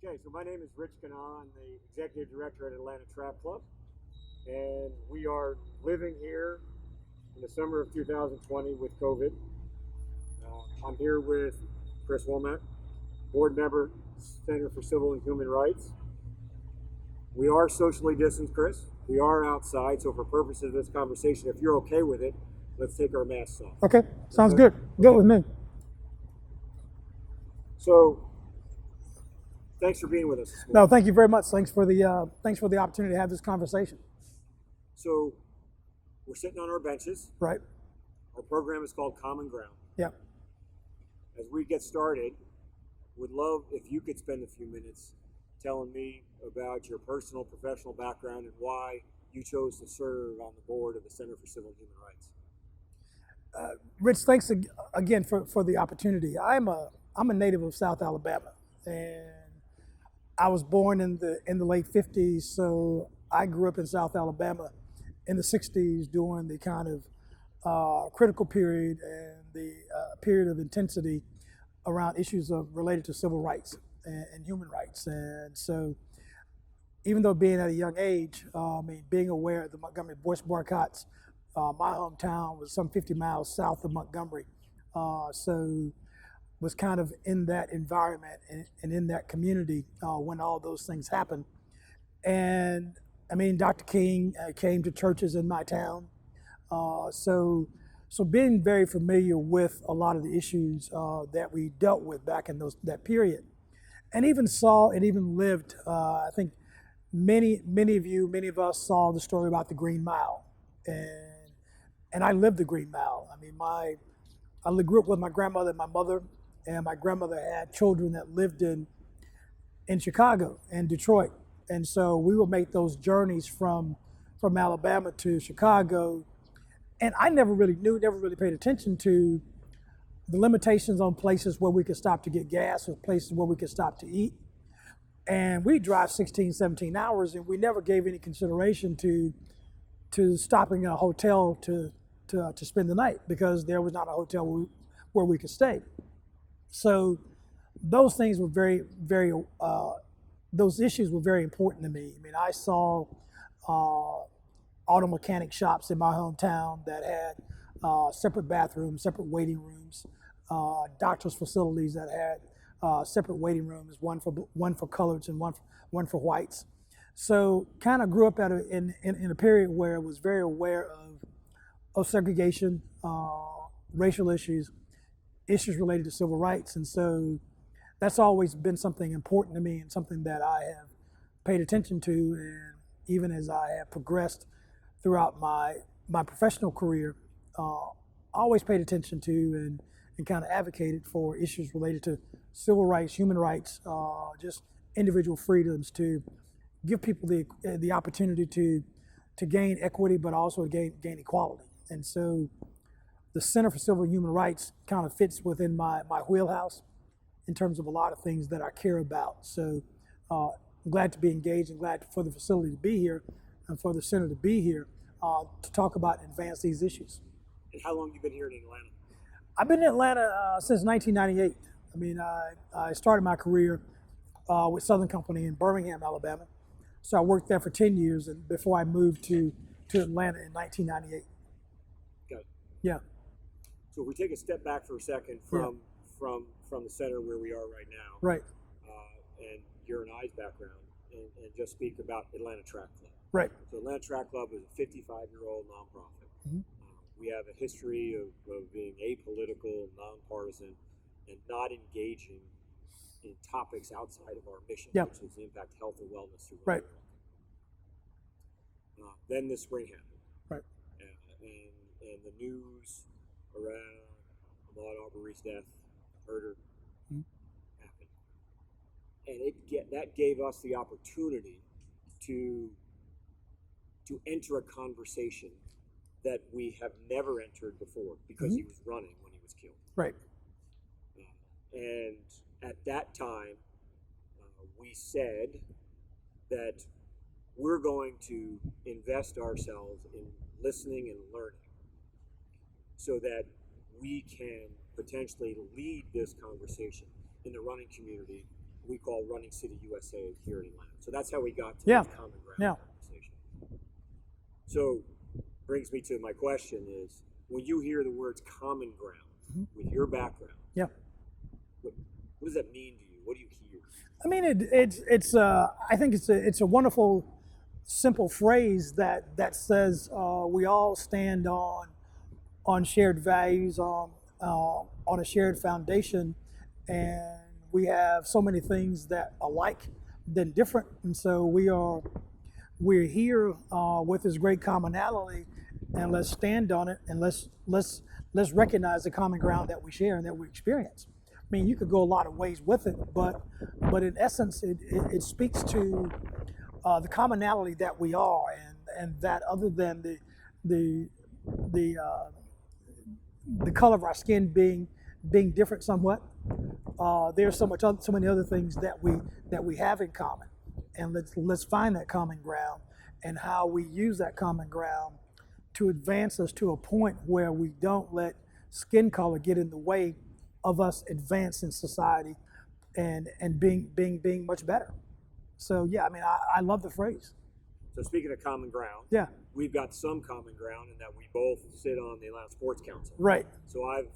Okay, so my name is Rich Kenah. I'm the executive director at Atlanta Track Club, and we are living here in the summer of 2020 with COVID. I'm here with Chris Womack, board member, Center for Civil and Human Rights. We are socially distanced, Chris. We are outside, so for purposes of this conversation, if you're okay with it, let's take our masks off. Okay, sounds good. Good with me. So, thanks for being with us this No, morning. thank you very much. Thanks for the opportunity to have this conversation. So, we're sitting on our benches. Right. Our program is called Common Ground. Yeah. As we get started, would love if you could spend a few minutes telling me about your personal professional background and why you chose to serve on the board of the Center for Civil and Human Rights. Rich, thanks again for the opportunity. I'm a native of South Alabama, and I was born in the late '50s, so I grew up in South Alabama in the '60s during the kind of critical period and the period of intensity around issues related to civil rights and human rights. And so, even though being at a young age, being aware of the Montgomery Boyce boycotts, my hometown was some 50 miles south of Montgomery, so was kind of in that environment and in that community when all those things happened. And Dr. King came to churches in my town, so being very familiar with a lot of the issues that we dealt with back in that period, and even saw and even lived. I think many of us saw the story about the Green Mile, and I lived the Green Mile. I grew up with my grandmother and my mother, and my grandmother had children that lived in Chicago and Detroit, and so we would make those journeys from Alabama to Chicago. And I never really paid attention to the limitations on places where we could stop to get gas or places where we could stop to eat. And we drive 16, 17 hours, and we never gave any consideration to stopping at a hotel to spend the night because there was not a hotel where we could stay. So those things were those issues were very important to me. I saw auto mechanic shops in my hometown that had separate bathrooms, separate waiting rooms, doctors' facilities that had separate waiting rooms, one for coloreds and one for whites. So kind of grew up in a period where I was very aware of segregation, racial issues related to civil rights, and so that's always been something important to me and something that I have paid attention to. And even as I have progressed throughout my professional career, always paid attention to and kind of advocated for issues related to civil rights, human rights, just individual freedoms, to give people the opportunity to gain equity, but also gain equality. And so the Center for Civil and Human Rights kind of fits within my wheelhouse in terms of a lot of things that I care about. So I'm glad to be engaged and glad for the facility to be here and for the center to be here to talk about and advance these issues. And how long have you been here in Atlanta? I've been in Atlanta since 1998. I started my career with Southern Company in Birmingham, Alabama. So I worked there for 10 years and before I moved to Atlanta in 1998. Got it. Yeah. So if we take a step back for a second from the center where we are right now, Right. And your and I's background, and just speak about Atlanta Track Club. Right. So Atlanta Track Club is a 55-year-old nonprofit. Mm-hmm. We have a history of being apolitical, nonpartisan, and not engaging in topics outside of our mission, Yep. which is to impact health and wellness through Right. Then the spring happened. Right. And the news around Ahmaud Arbery's death, murder, Mm-hmm. happened. And that gave us the opportunity to enter a conversation that we have never entered before because Mm-hmm. he was running when he was killed. Right. And at that time, we said that we're going to invest ourselves in listening and learning so that we can potentially lead this conversation in the running community we call Running City USA here in Atlanta. So that's how we got to Yeah. this common ground Yeah. conversation. So brings me to my question is, when you hear the words common ground with your background, Yeah. what does that mean to you? What do you hear? I mean, it's I think it's a wonderful, simple phrase that says we all stand on shared values, on a shared foundation, and we have so many things that alike than different, and so we're here with this great commonality, and let's stand on it, and let's recognize the common ground that we share and that we experience. I mean, you could go a lot of ways with it, but in essence, it speaks to the commonality that we are, and that other than the the color of our skin being different somewhat, there's so many other things that we have in common, and let's find that common ground and how we use that common ground to advance us to a point where we don't let skin color get in the way of us advancing society and being much better. So yeah, I mean, I love the phrase. So speaking of common ground, Yeah, we've got some common ground in that we both sit on the Atlanta Sports Council. right. So I've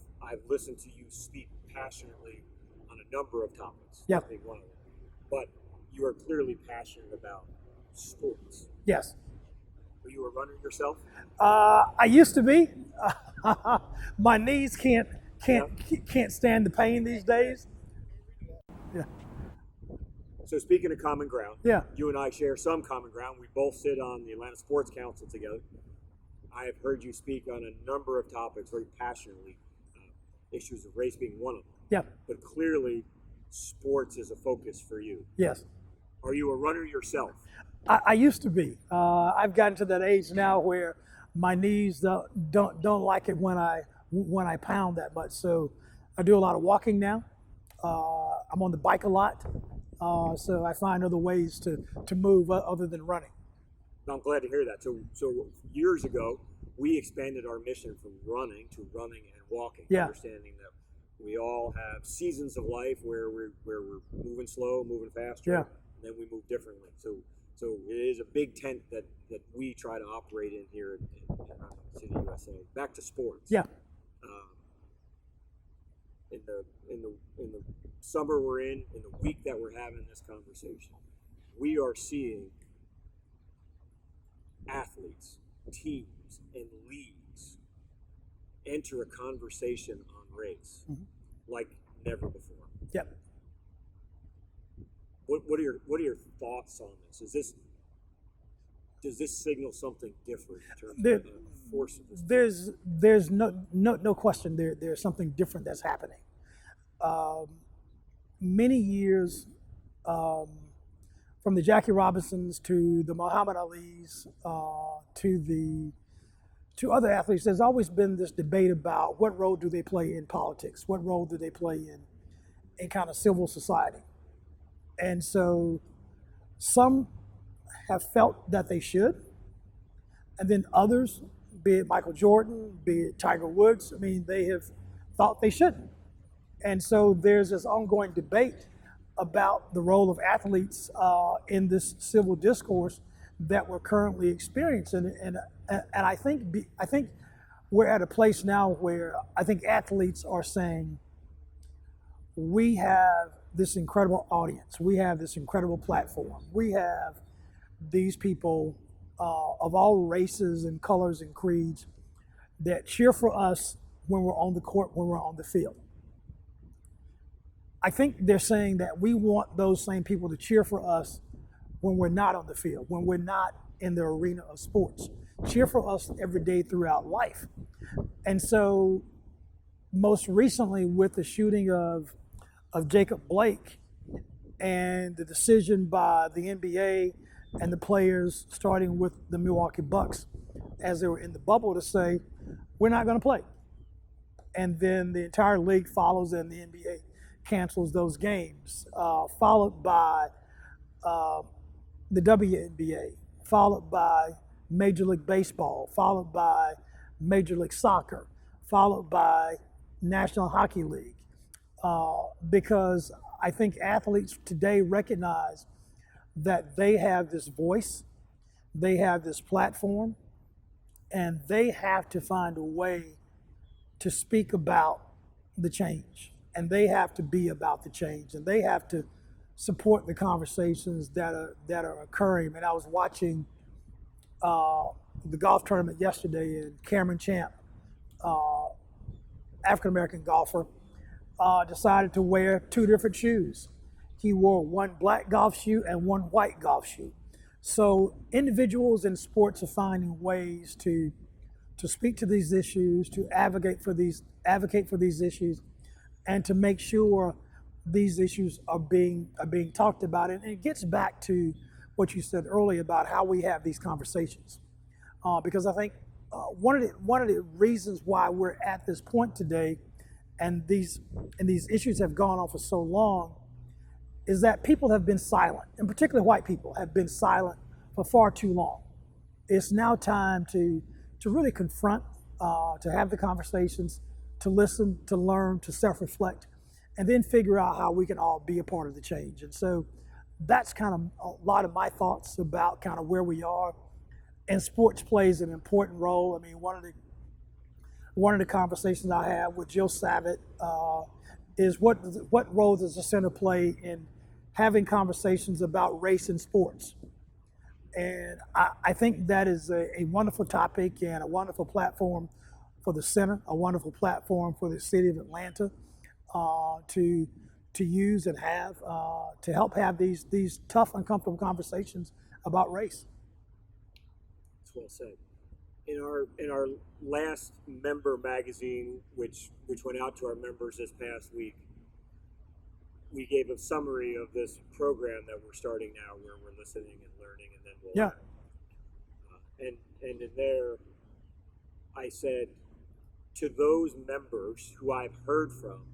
listened to you speak passionately on a number of topics. Yeah. I think one of them. But you are clearly passionate about sports. Yes. Are you a runner yourself? I used to be. My knees can't stand the pain these days. Yeah. So speaking of common ground, Yeah. you and I share some common ground. We both sit on the Atlanta Sports Council together. I have heard you speak on a number of topics very passionately, issues of race being one of them. Yeah. But clearly, sports is a focus for you. Yes. Are you a runner yourself? I used to be. I've gotten to that age now where my knees don't like it when I pound that much. So I do a lot of walking now. I'm on the bike a lot. So I find other ways to move other than running. I'm glad to hear that. So years ago, we expanded our mission from running to running and walking, Yeah. understanding that we all have seasons of life where we're moving slow, moving faster, Yeah. and then we move differently. So it is a big tent that we try to operate in here in Running City, USA. Back to sports. Yeah. In the summer we're in the week that we're having this conversation, we are seeing athletes, teams, and leagues enter a conversation on race like never before. Yep. What are your thoughts on this? Does this signal something different in terms of the force of this? There's no question there's something different that's happening. Many years, from the Jackie Robinsons to the Muhammad Alis to other athletes, there's always been this debate about what role do they play in politics, what role do they play in kind of civil society. And so some have felt that they should, and then others, be it Michael Jordan, be it Tiger Woods, I mean, they have thought they shouldn't. And so there's this ongoing debate about the role of athletes in this civil discourse that we're currently experiencing. And I think we're at a place now where I think athletes are saying, we have this incredible audience, we have this incredible platform, we have these people of all races and colors and creeds that cheer for us when we're on the court, when we're on the field. I think they're saying that we want those same people to cheer for us when we're not on the field, when we're not in the arena of sports. Cheer for us every day throughout life. And so most recently with the shooting of Jacob Blake and the decision by the NBA and the players, starting with the Milwaukee Bucks, as they were in the bubble, to say, we're not going to play. And then the entire league follows and the NBA cancels those games, followed by the WNBA, followed by Major League Baseball, followed by Major League Soccer, followed by National Hockey League, because I think athletes today recognize that they have this voice, they have this platform, and they have to find a way to speak about the change. And they have to be about the change. And they have to support the conversations that are occurring. And I was watching the golf tournament yesterday, and Cameron Champ, African-American golfer, decided to wear two different shoes. He wore one black golf shoe and one white golf shoe. So individuals in sports are finding ways to speak to these issues, to advocate for these issues, and to make sure these issues are being talked about. And it gets back to what you said earlier about how we have these conversations, because I think one of the reasons why we're at this point today, and these issues have gone on for so long, is that people have been silent, and particularly white people have been silent for far too long. It's now time to really confront, to have the conversations, to listen, to learn, to self-reflect, and then figure out how we can all be a part of the change. And so that's kind of a lot of my thoughts about kind of where we are. And sports plays an important role. I mean, one of the conversations I have with Jill Savitt is what role does the center play in having conversations about race in sports? And I think that is a wonderful topic and a wonderful platform for the center, a wonderful platform for the city of Atlanta to use and have to help have these tough, uncomfortable conversations about race. That's well said. In our last member magazine, which went out to our members this past week, we gave a summary of this program that we're starting now, where we're listening and learning, and then we'll and in there, I said to those members who I've heard from,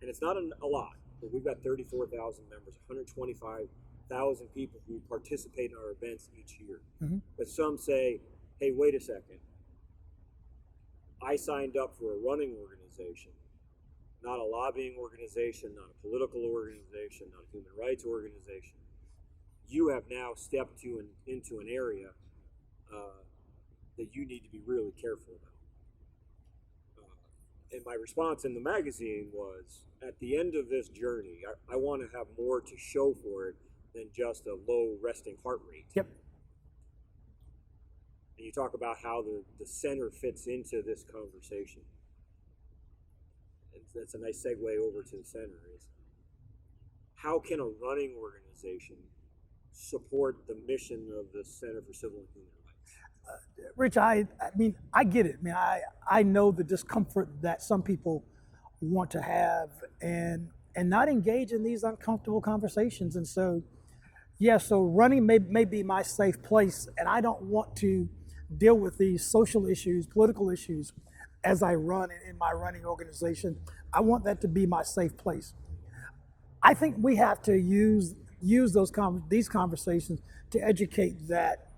and it's not a lot, but we've got 34,000 members, 125,000 people who participate in our events each year. Mm-hmm. But some say, hey, wait a second. I signed up for a running organization, not a lobbying organization, not a political organization, not a human rights organization. You have now stepped into an area that you need to be really careful about. And my response in the magazine was, at the end of this journey, I want to have more to show for it than just a low resting heart rate. Yep. And you talk about how the center fits into this conversation. And that's a nice segue over to the center. Is how can a running organization support the mission of the Center for Civil and Human Rights? Rich, I mean, I get it. I mean, I know the discomfort that some people want to have and not engage in these uncomfortable conversations. And so, yeah, so running may be my safe place, and I don't want to deal with these social issues, political issues, as I run in my running organization. I want that to be my safe place. I think we have to use these conversations to educate that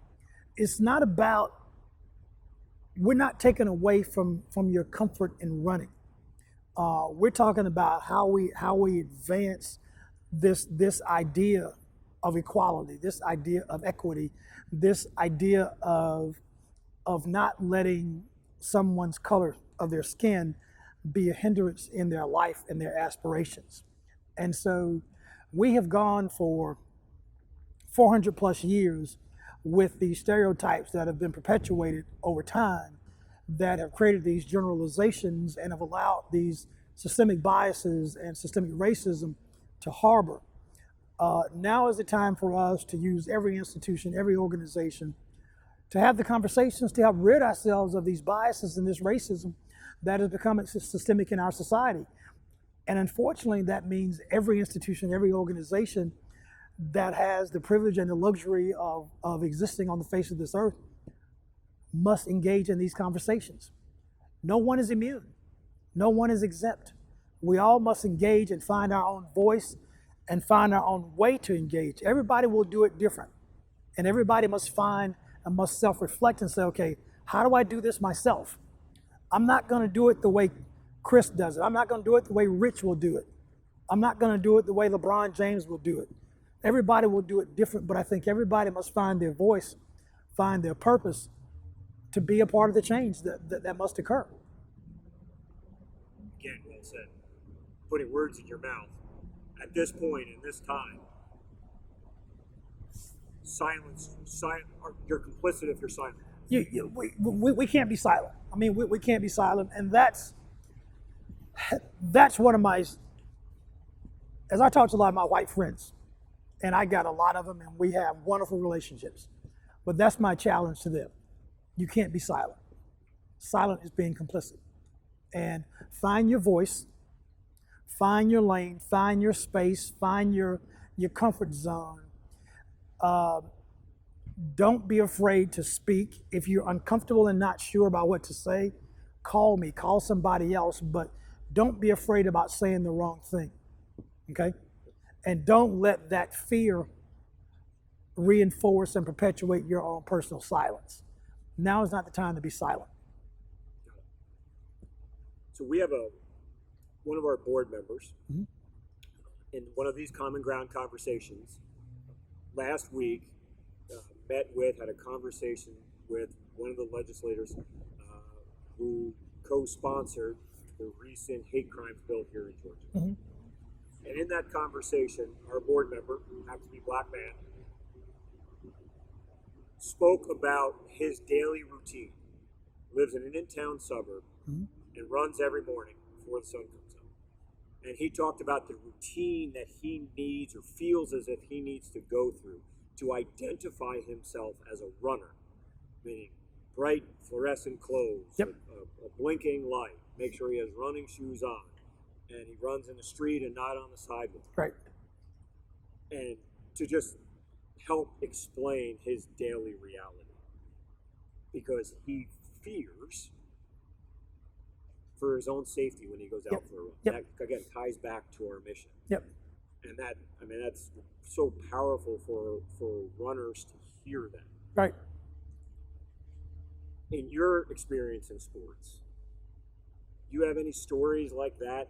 it's not about, we're not taking away from your comfort in running. We're talking about how we advance this idea of equality, this idea of equity, this idea of not letting someone's color of their skin be a hindrance in their life and their aspirations. And so we have gone for 400 plus years with these stereotypes that have been perpetuated over time that have created these generalizations and have allowed these systemic biases and systemic racism to harbor. Now is the time for us to use every institution, every organization, to have the conversations to help rid ourselves of these biases and this racism that is becoming systemic in our society. And unfortunately, that means every institution, every organization that has the privilege and the luxury of existing on the face of this earth must engage in these conversations. No one is immune. No one is exempt. We all must engage and find our own voice and find our own way to engage. Everybody will do it different. And everybody must find and must self-reflect and say, okay, how do I do this myself? I'm not going to do it the way Chris does it. I'm not going to do it the way Rich will do it. I'm not going to do it the way LeBron James will do it. Everybody will do it different, but I think everybody must find their voice, find their purpose to be a part of the change that must occur. Again, well said. Putting words in your mouth. At this point, in this time, you're complicit if you're silent. We can't be silent. I mean, we can't be silent, and that's one of my, as I talk to a lot of my white friends, and I got a lot of them, and we have wonderful relationships, but that's my challenge to them. You can't be silent. Silent is being complicit. And find your voice, find your lane, find your space, find your comfort zone. Don't be afraid to speak. If you're uncomfortable and not sure about what to say, call me, call somebody else, but don't be afraid about saying the wrong thing, okay? And don't let that fear reinforce and perpetuate your own personal silence. Now is not the time to be silent. So we have one of our board members in one of these common ground conversations last week had a conversation with one of the legislators who co-sponsored the recent hate crimes bill here in Georgia. Mm-hmm. And in that conversation, our board member, who happens to be a black man, spoke about his daily routine. Lives in an in-town suburb and runs every morning before the sun comes up. And he talked about the routine that he needs or feels as if he needs to go through to identify himself as a runner, meaning bright fluorescent clothes, a blinking light, make sure he has running shoes on, and he runs in the street and not on the sidewalk. Right. And to just help explain his daily reality, because he fears for his own safety when he goes out for a run. That, again, ties back to our mission. And that's so powerful for runners to hear that. Right. In your experience in sports, do you have any stories like that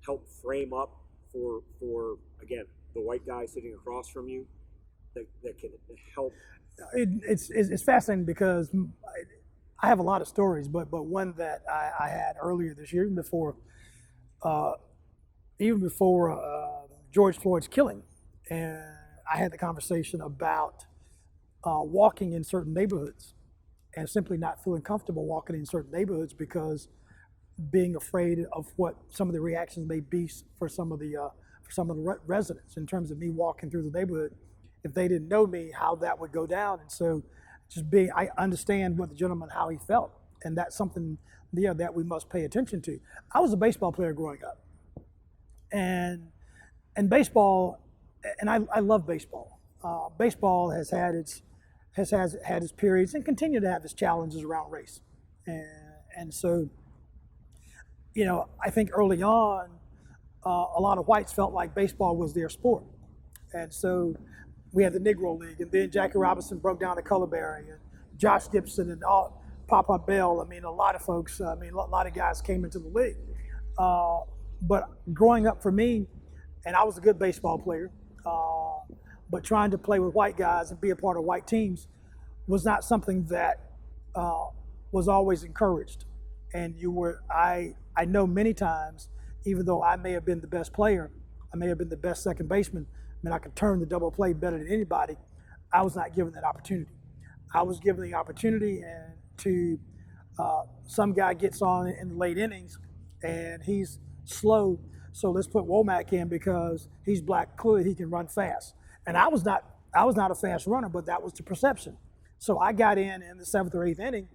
help frame up for again, the white guy sitting across from you that can help? It's fascinating because I have a lot of stories, but one that I had earlier this year, even before George Floyd's killing, and I had the conversation about walking in certain neighborhoods and simply not feeling comfortable walking in certain neighborhoods because being afraid of what some of the reactions may be for some of the residents in terms of me walking through the neighborhood. If they didn't know me, how that would go down. And so I understand what the gentleman, how he felt. And that's something that we must pay attention to. I was a baseball player growing up. And baseball, and I love baseball. Baseball has had its periods and continue to have its challenges around race. And so, I think early on, a lot of whites felt like baseball was their sport. And so we had the Negro League, and then Jackie Robinson broke down the color barrier, and Josh Gibson and Papa Bell. A lot of folks, a lot of guys came into the league. But growing up for me, and I was a good baseball player, but trying to play with white guys and be a part of white teams was not something that was always encouraged. And I know many times, even though I may have been the best player, I may have been the best second baseman, I could turn the double play better than anybody, I was not given that opportunity. I was given the opportunity, and some guy gets on in the late innings and he's slow, so let's put Womack in because he's black, clearly he can run fast. And I was not a fast runner, but that was the perception. So I got in the 7th or 8th inning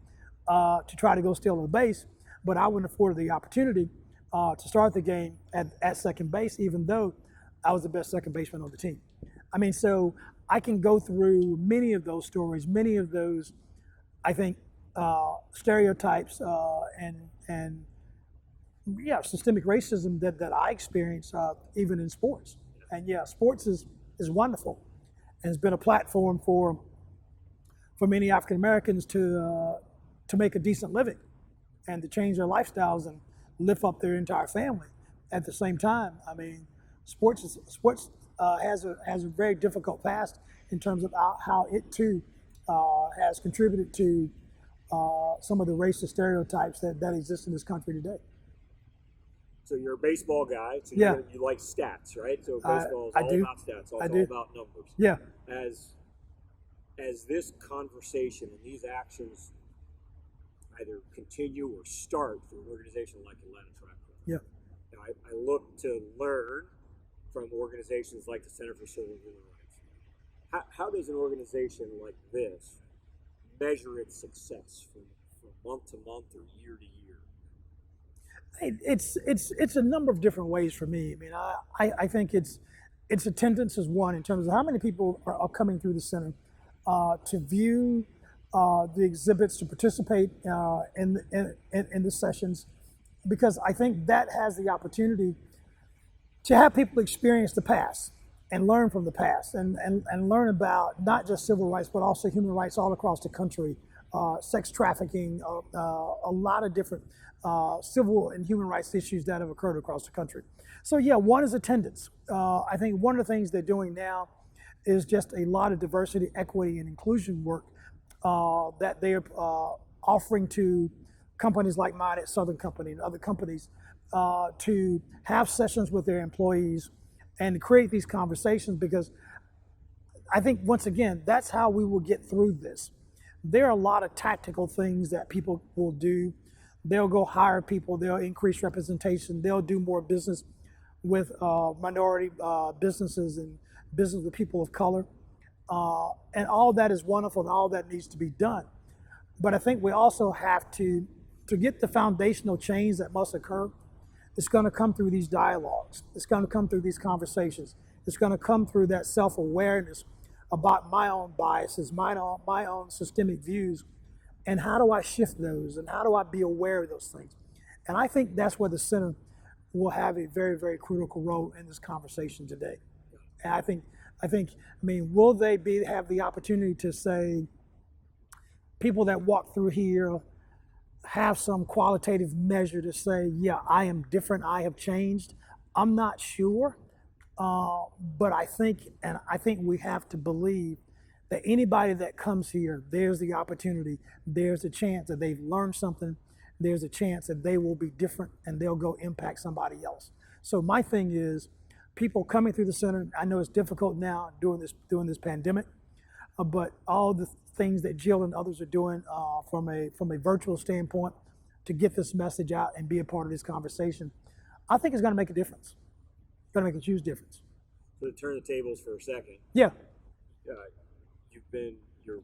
to try to go steal the base, but I wasn't afforded the opportunity to start the game at second base, even though I was the best second baseman on the team. So I can go through many of those stories, many of those, I think, stereotypes and systemic racism that I experience even in sports. And sports is wonderful, and it's been a platform for many African Americans to make a decent living and to change their lifestyles and lift up their entire family. At the same time, Sports has a very difficult past in terms of how it too has contributed to some of the racist stereotypes that exist in this country today. So you're a baseball guy, so Yeah. you like stats, right? So baseball is I all do. about stats, I it's do. all about numbers. Yeah. As this conversation and these actions either continue or start for an organization like Atlanta Track Club. Yeah. Now, I look to learn from organizations like the Center for Civil and Human Rights. How does an organization like this measure its success from month to month or year to year? It's a number of different ways for me. I mean, I think it's attendance is one in terms of how many people are coming through the center to view the exhibits, to participate in the sessions, because I think that has the opportunity to have people experience the past and learn from the past and learn about not just civil rights, but also human rights all across the country, sex trafficking, a lot of different civil and human rights issues that have occurred across the country. So yeah, one is attendance. I think one of the things they're doing now is just a lot of diversity, equity, and inclusion work that they're offering to companies like mine at Southern Company and other companies to have sessions with their employees and create these conversations, because I think, once again, that's how we will get through this. There are a lot of tactical things that people will do. They'll go hire people, they'll increase representation, they'll do more business with minority businesses and business with people of color. And all that is wonderful and all that needs to be done. But I think we also have to get the foundational change that must occur. It's going to come through these dialogues. It's going to come through these conversations. It's going to come through that self-awareness about my own biases, my own systemic views, and how do I shift those, and how do I be aware of those things. And I think that's where the center will have a very, very critical role in this conversation today. And I mean, will they have the opportunity to say, people that walk through here have some qualitative measure to say, yeah, I am different, I have changed? I'm not sure, but I think we have to believe that anybody that comes here, there's the opportunity, there's a chance that they've learned something, there's a chance that they will be different and they'll go impact somebody else. So my thing is, people coming through the center, I know it's difficult now during this pandemic, but all the things that Jill and others are doing from a virtual standpoint to get this message out and be a part of this conversation, I think it's going to make a difference. It's going to make a huge difference. So to turn the tables for a second. Yeah. You're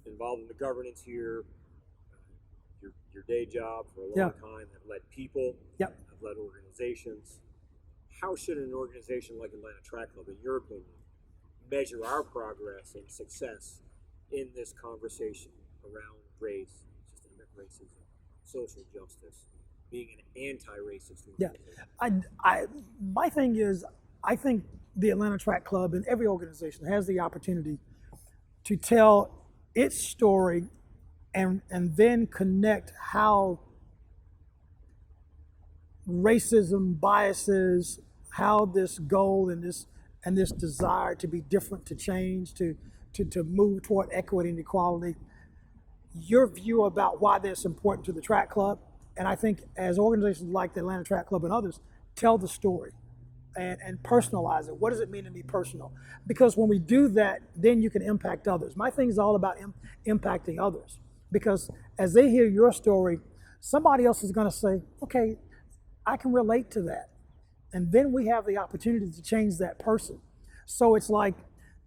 involved in the governance here. Your day job for a long time have led people. Yep. Have led organizations. How should an organization like Atlanta Track Club, in your opinion, measure our progress and success in this conversation around race, systemic racism, social justice, being an anti-racist organization? Yeah, my thing is, I think the Atlanta Track Club and every organization has the opportunity to tell its story and then connect how racism, biases, how this goal and this desire to be different, to change, to move toward equity and equality, your view about why that's important to the track club. And I think as organizations like the Atlanta Track Club and others tell the story and personalize it. What does it mean to be personal? Because when we do that, then you can impact others. My thing is all about impacting others, because as they hear your story, somebody else is going to say, okay, I can relate to that. And then we have the opportunity to change that person. So it's like,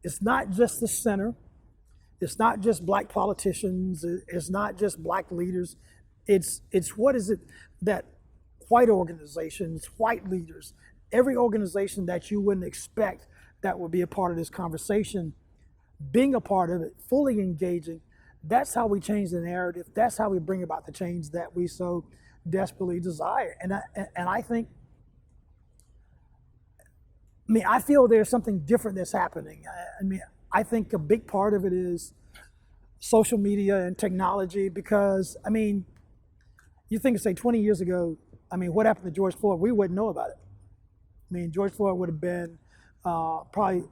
it's not just the center. It's not just black politicians. It's not just black leaders. It's what is it that white organizations, white leaders, every organization that you wouldn't expect that would be a part of this conversation, being a part of it, fully engaging, that's how we change the narrative. That's how we bring about the change that we so desperately desire. And I think, I feel there's something different that's happening. I think a big part of it is social media and technology, because, you think, say, 20 years ago, what happened to George Floyd? We wouldn't know about it. I mean, George Floyd would have been probably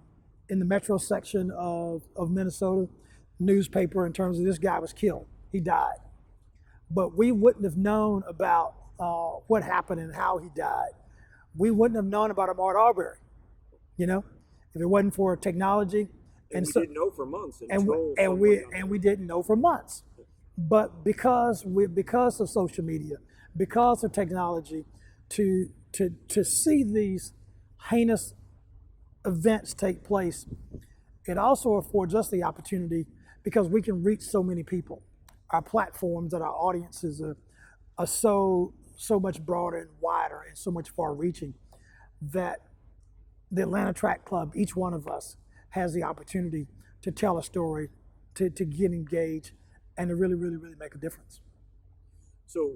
in the metro section of Minnesota newspaper in terms of this guy was killed. He died. But we wouldn't have known about what happened and how he died. We wouldn't have known about Ahmaud Arbery, you know, if it wasn't for technology. And we didn't know for months and we didn't know for months. But because of social media, because of technology, to see these heinous events take place, it also affords us the opportunity because we can reach so many people. Our platforms and our audiences are so much broader and wider and so much far reaching that the Atlanta Track Club, each one of us, has the opportunity to tell a story, to get engaged, and to really, really, really make a difference. So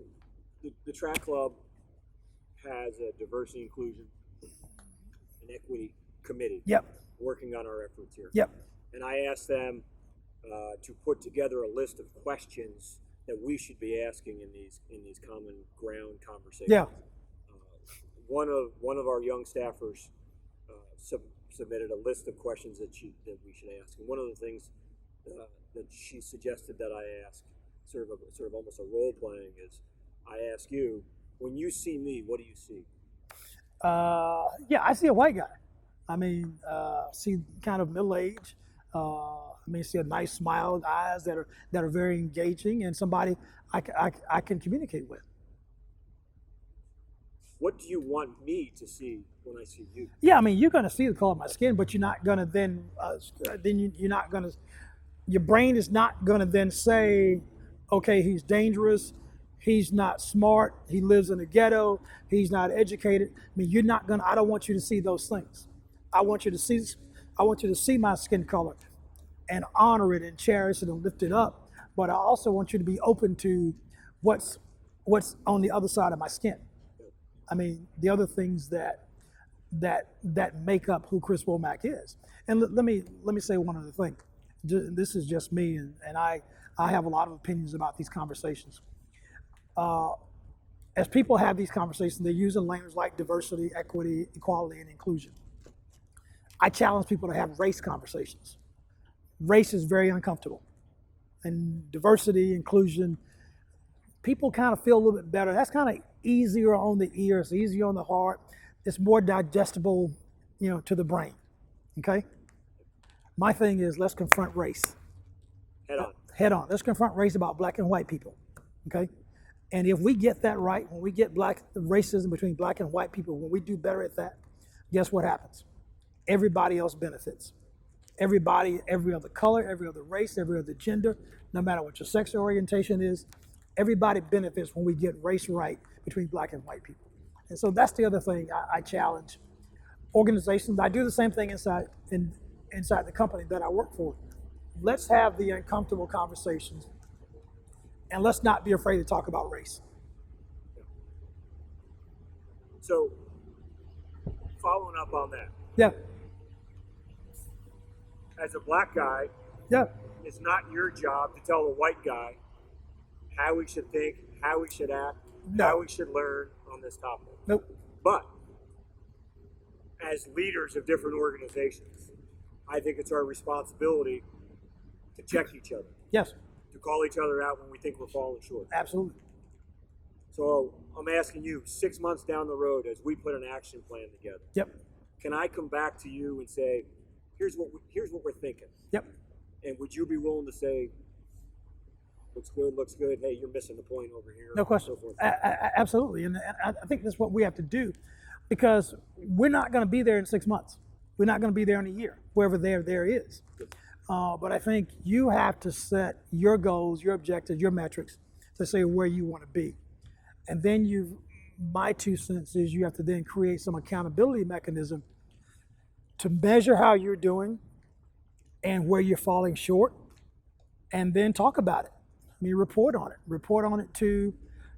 the track club has a diversity, inclusion, and equity committee. Yep. Working on our efforts here. Yep. And I asked them to put together a list of questions that we should be asking in these common ground conversations. Yeah. One of our young staffers submitted a list of questions that we should ask, and one of the things that she suggested that I ask, sort of almost a role playing, is I ask you, when you see me, what do you see? Yeah, I see a white guy. I mean, see kind of middle age. See a nice smile, eyes that are very engaging, and somebody I can communicate with. What do you want me to see when I see you? Yeah, I mean, you're going to see the color of my skin, but you're not going to then you're not going to. Your brain is not going to then say, okay, he's dangerous, he's not smart, he lives in a ghetto, he's not educated. I mean, you're not going to. I don't want you to see those things. I want you to see my skin color and honor it and cherish it and lift it up. But I also want you to be open to what's on the other side of my skin. I mean, the other things that make up who Chris Womack is. And let me say one other thing. This is just me, and I have a lot of opinions about these conversations. As people have these conversations, they're using language like diversity, equity, equality, and inclusion. I challenge people to have race conversations. Race is very uncomfortable. And diversity, inclusion, people kind of feel a little bit better. That's kind of easier on the ears, easier on the heart. It's more digestible, to the brain. Okay? My thing is, let's confront race. Head on. Let's confront race about black and white people. Okay? And if we get that right, when we get racism between black and white people, when we do better at that, guess what happens? Everybody else benefits. Everybody, every other color, every other race, every other gender, no matter what your sexual orientation is, everybody benefits when we get race right between black and white people. And so that's the other thing I challenge organizations. I do the same thing inside the company that I work for. Let's have the uncomfortable conversations, and let's not be afraid to talk about race. So, following up on that. Yeah. As a black guy, yeah, it's not your job to tell a white guy how we should think, how we should act, how we should learn on this topic. Nope. But as leaders of different organizations, I think it's our responsibility to check each other. Yes. To call each other out when we think we're falling short. Absolutely. So I'm asking you, 6 months down the road, as we put an action plan together. Yep. Can I come back to you and say, here's what we're thinking. Yep. And would you be willing to say, looks good, hey, you're missing the point over here? No question. So Absolutely. And I think that's what we have to do, because we're not going to be there in 6 months. We're not going to be there in a year, wherever there is. But I think you have to set your goals, your objectives, your metrics to say where you want to be. And then my 2 cents is you have to then create some accountability mechanism to measure how you're doing and where you're falling short, and then talk about it. I mean, report on it. Report on it to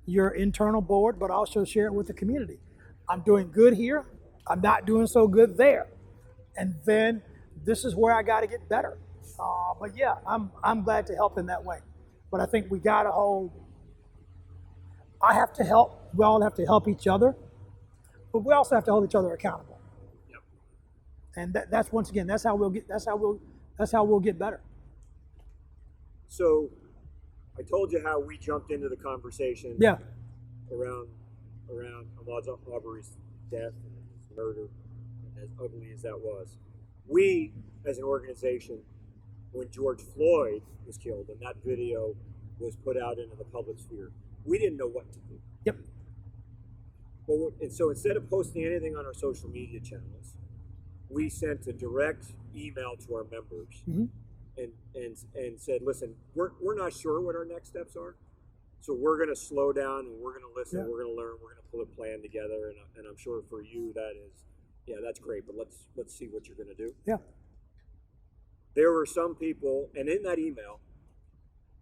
your internal board, but also share it with the community. I'm doing good here. I'm not doing so good there. And then this is where I got to get better. But yeah, I'm glad to help in that way. But I think we got to I have to help. We all have to help each other, but we also have to hold each other accountable. And that's once again, that's how we'll get better. So I told you how we jumped into the conversation Yeah. around Ahmaud Arbery's death and his murder, as ugly as that was. We, as an organization, when George Floyd was killed and that video was put out into the public sphere, we didn't know what to do. Yep. And so instead of posting anything on our social media channels, we sent a direct email to our members and said, listen, we're not sure what our next steps are. So we're going to slow down and we're going to listen, we're going to learn, we're going to pull a plan together. And I'm sure for you that is, yeah, that's great, but let's see what you're going to do. Yeah. There were some people, and in that email,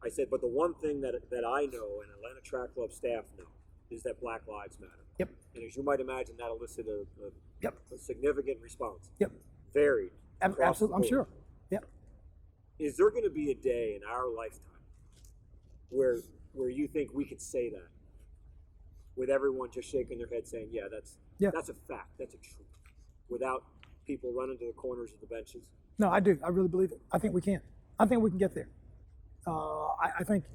I said, but the one thing that I know and Atlanta Track Club staff know is that Black Lives Matter. Yep. And as you might imagine, that elicited a significant response. Yep. Varied. Absolutely, I'm sure. Yep. Is there going to be a day in our lifetime where you think we could say that with everyone just shaking their head saying, yeah, that's a fact, that's a truth, without people running to the corners of the benches? No, I do. I really believe it. I think we can. I think we can get there. I think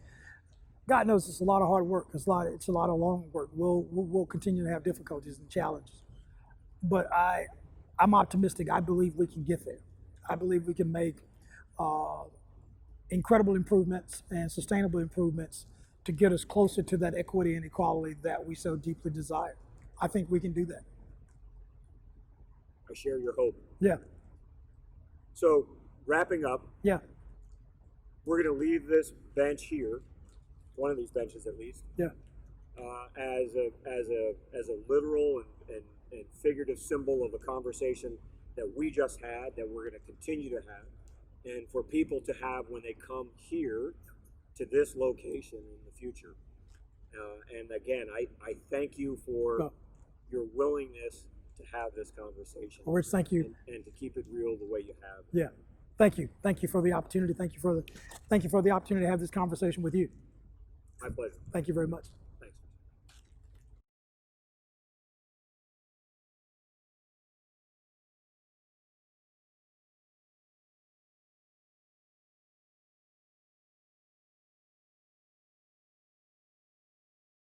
God knows it's a lot of hard work. It's a lot of long work. We'll continue to have difficulties and challenges, but I'm optimistic. I believe we can get there. I believe we can make incredible improvements and sustainable improvements to get us closer to that equity and equality that we so deeply desire. I think we can do that. I share your hope. Yeah. So wrapping up, yeah, we're going to leave this bench here, one of these benches at least, yeah, as a literal and figurative symbol of a conversation that we just had, that we're going to continue to have, and for people to have when they come here to this location in the future. And again, I thank you for your willingness to have this conversation. Rich, thank you, and to keep it real the way you have. Yeah, thank you for the opportunity. Thank you for the opportunity to have this conversation with you. My pleasure. Thank you very much.